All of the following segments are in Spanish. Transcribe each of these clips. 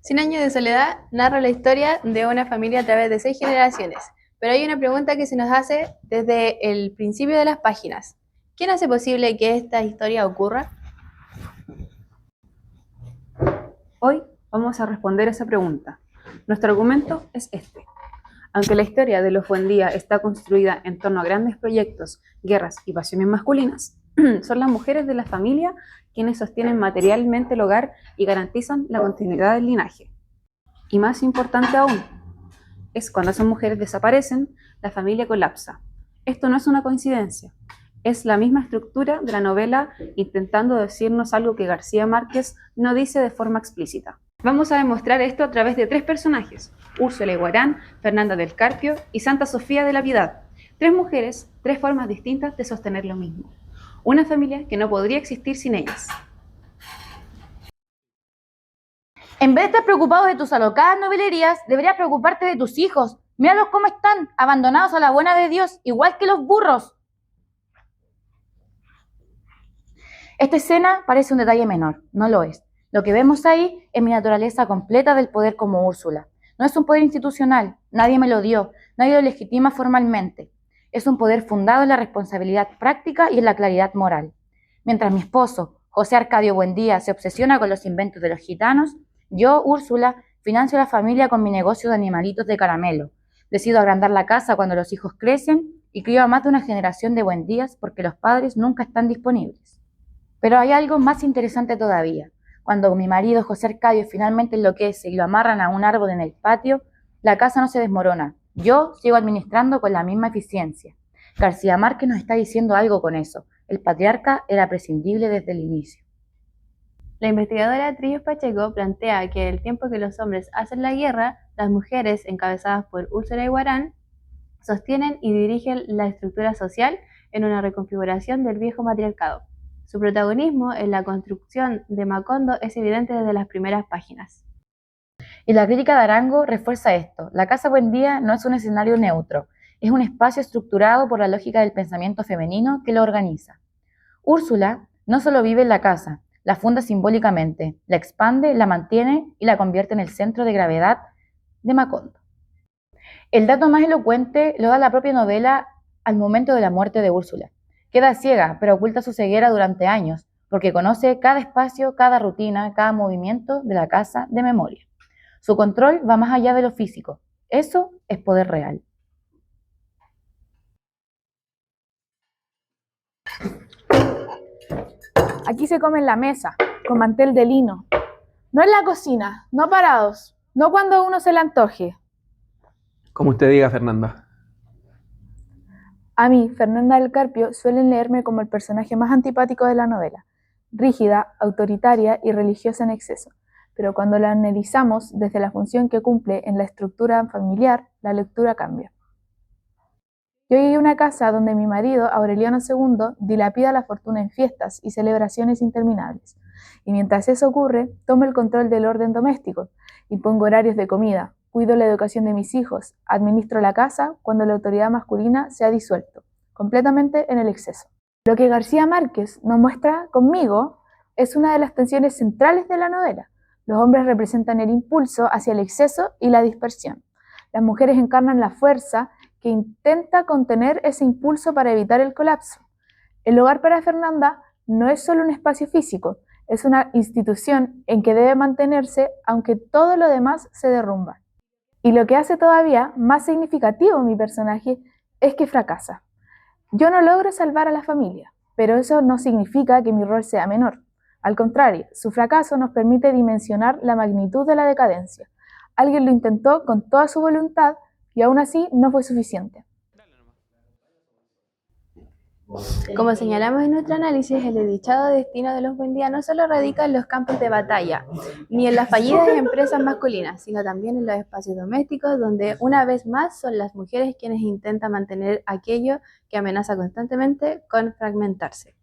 Cien años de soledad narra la historia de una familia a través de 6 generaciones, pero hay una pregunta que se nos hace desde el principio de las páginas. ¿Quién hace posible que esta historia ocurra? Hoy vamos a responder esa pregunta. Nuestro argumento es este. Aunque la historia de los Buendía está construida en torno a grandes proyectos, guerras y pasiones masculinas, son las mujeres de la familia quienes sostienen materialmente el hogar y garantizan la continuidad del linaje. Y más importante aún, es cuando esas mujeres desaparecen, la familia colapsa. Esto no es una coincidencia, es la misma estructura de la novela intentando decirnos algo que García Márquez no dice de forma explícita. Vamos a demostrar esto a través de 3 personajes, Úrsula Iguarán, Fernanda del Carpio y Santa Sofía de la Piedad. 3 mujeres, 3 formas distintas de sostener lo mismo. Una familia que no podría existir sin ellas. En vez de estar preocupado de tus alocadas novelerías, deberías preocuparte de tus hijos. Míralos cómo están, abandonados a la buena de Dios, igual que los burros. Esta escena parece un detalle menor, no lo es. Lo que vemos ahí es mi naturaleza completa del poder como Úrsula. No es un poder institucional, nadie me lo dio, nadie lo legitima formalmente. Es un poder fundado en la responsabilidad práctica y en la claridad moral. Mientras mi esposo, José Arcadio Buendía, se obsesiona con los inventos de los gitanos, yo, Úrsula, financio a la familia con mi negocio de animalitos de caramelo. Decido agrandar la casa cuando los hijos crecen y crío a más de una generación de Buendías porque los padres nunca están disponibles. Pero hay algo más interesante todavía. Cuando mi marido José Arcadio finalmente enloquece y lo amarran a un árbol en el patio, la casa no se desmorona. Yo sigo administrando con la misma eficiencia. García Márquez nos está diciendo algo con eso. El patriarca era prescindible desde el inicio. La investigadora Trillos Pacheco plantea que el tiempo que los hombres hacen la guerra, las mujeres, encabezadas por Úrsula Iguarán, sostienen y dirigen la estructura social en una reconfiguración del viejo matriarcado. Su protagonismo en la construcción de Macondo es evidente desde las primeras páginas. Y la crítica de Arango refuerza esto. La Casa Buendía no es un escenario neutro, es un espacio estructurado por la lógica del pensamiento femenino que lo organiza. Úrsula no solo vive en la casa, la funda simbólicamente, la expande, la mantiene y la convierte en el centro de gravedad de Macondo. El dato más elocuente lo da la propia novela al momento de la muerte de Úrsula. Queda ciega, pero oculta su ceguera durante años, porque conoce cada espacio, cada rutina, cada movimiento de la casa de memoria. Su control va más allá de lo físico. Eso es poder real. Aquí se come en la mesa, con mantel de lino. No en la cocina, no parados, no cuando uno se le antoje. Como usted diga, Fernanda. A mí, Fernanda del Carpio, suelen leerme como el personaje más antipático de la novela, rígida, autoritaria y religiosa en exceso. Pero cuando la analizamos desde la función que cumple en la estructura familiar, la lectura cambia. Yo llegué a una casa donde mi marido, Aureliano II, dilapida la fortuna en fiestas y celebraciones interminables. Y mientras eso ocurre, tomo el control del orden doméstico, impongo horarios de comida, cuido la educación de mis hijos, administro la casa cuando la autoridad masculina se ha disuelto, completamente en el exceso. Lo que García Márquez nos muestra conmigo es una de las tensiones centrales de la novela. Los hombres representan el impulso hacia el exceso y la dispersión. Las mujeres encarnan la fuerza que intenta contener ese impulso para evitar el colapso. El hogar para Fernanda no es solo un espacio físico, es una institución en que debe mantenerse aunque todo lo demás se derrumba. Y lo que hace todavía más significativo mi personaje es que fracasa. Yo no logro salvar a la familia, pero eso no significa que mi rol sea menor. Al contrario, su fracaso nos permite dimensionar la magnitud de la decadencia. Alguien lo intentó con toda su voluntad y aún así no fue suficiente. Como señalamos en nuestro análisis, el desdichado destino de los Buendía no solo radica en los campos de batalla, ni en las fallidas empresas masculinas, sino también en los espacios domésticos, donde una vez más son las mujeres quienes intentan mantener aquello que amenaza constantemente con fragmentarse.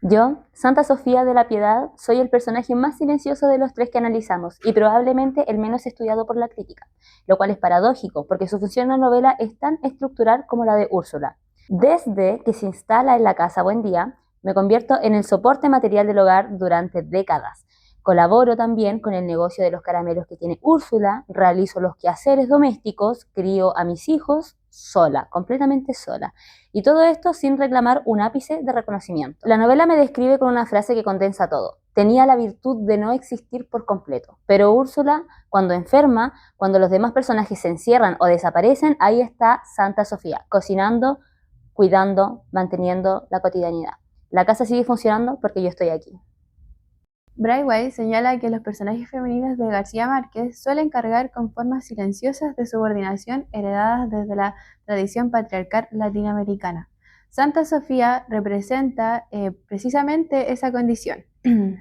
Yo, Santa Sofía de la Piedad, soy el personaje más silencioso de los tres que analizamos y probablemente el menos estudiado por la crítica, lo cual es paradójico porque su función en la novela es tan estructural como la de Úrsula. Desde que se instala en la casa Buendía, me convierto en el soporte material del hogar durante décadas. Colaboro también con el negocio de los caramelos que tiene Úrsula, realizo los quehaceres domésticos, crío a mis hijos sola, completamente sola. Y todo esto sin reclamar un ápice de reconocimiento. La novela me describe con una frase que condensa todo. Tenía la virtud de no existir por completo, pero Úrsula, cuando enferma, cuando los demás personajes se encierran o desaparecen, ahí está Santa Sofía, cocinando, cuidando, manteniendo la cotidianidad. La casa sigue funcionando porque yo estoy aquí. Braithwaite señala que los personajes femeninos de García Márquez suelen cargar con formas silenciosas de subordinación heredadas desde la tradición patriarcal latinoamericana. Santa Sofía representa precisamente esa condición.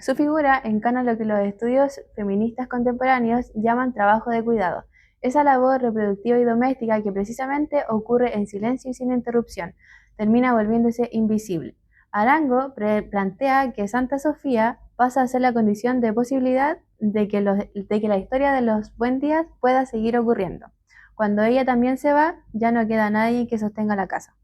Su figura encarna lo que los estudios feministas contemporáneos llaman trabajo de cuidado, esa labor reproductiva y doméstica que precisamente ocurre en silencio y sin interrupción, termina volviéndose invisible. Arango plantea que Santa Sofía pasa a ser la condición de posibilidad de que la historia de los Buendías pueda seguir ocurriendo. Cuando ella también se va, ya no queda nadie que sostenga la casa.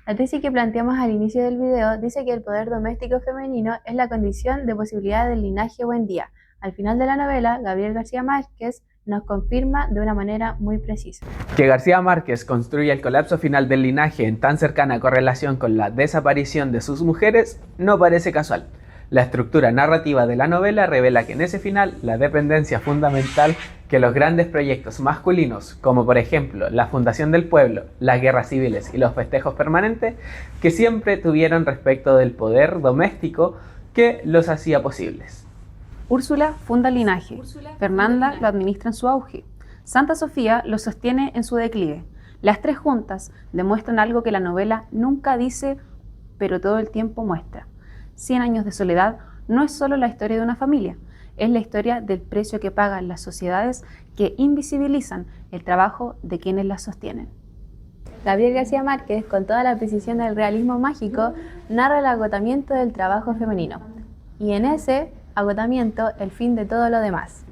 La tesis que planteamos al inicio del video dice que el poder doméstico femenino es la condición de posibilidad del linaje Buendía. Al final de la novela, Gabriel García Márquez nos confirma de una manera muy precisa. Que García Márquez construya el colapso final del linaje en tan cercana correlación con la desaparición de sus mujeres no parece casual. La estructura narrativa de la novela revela que en ese final la dependencia fundamental que los grandes proyectos masculinos, como por ejemplo la fundación del pueblo, las guerras civiles y los festejos permanentes, que siempre tuvieron respecto del poder doméstico que los hacía posibles. Úrsula funda el linaje, Fernanda lo administra en su auge, Santa Sofía lo sostiene en su declive. Las tres juntas demuestran algo que la novela nunca dice, pero todo el tiempo muestra. 100 años de soledad no es solo la historia de una familia, es la historia del precio que pagan las sociedades que invisibilizan el trabajo de quienes las sostienen. Gabriel García Márquez, con toda la precisión del realismo mágico, narra el agotamiento del trabajo femenino. Y en ese agotamiento, el fin de todo lo demás.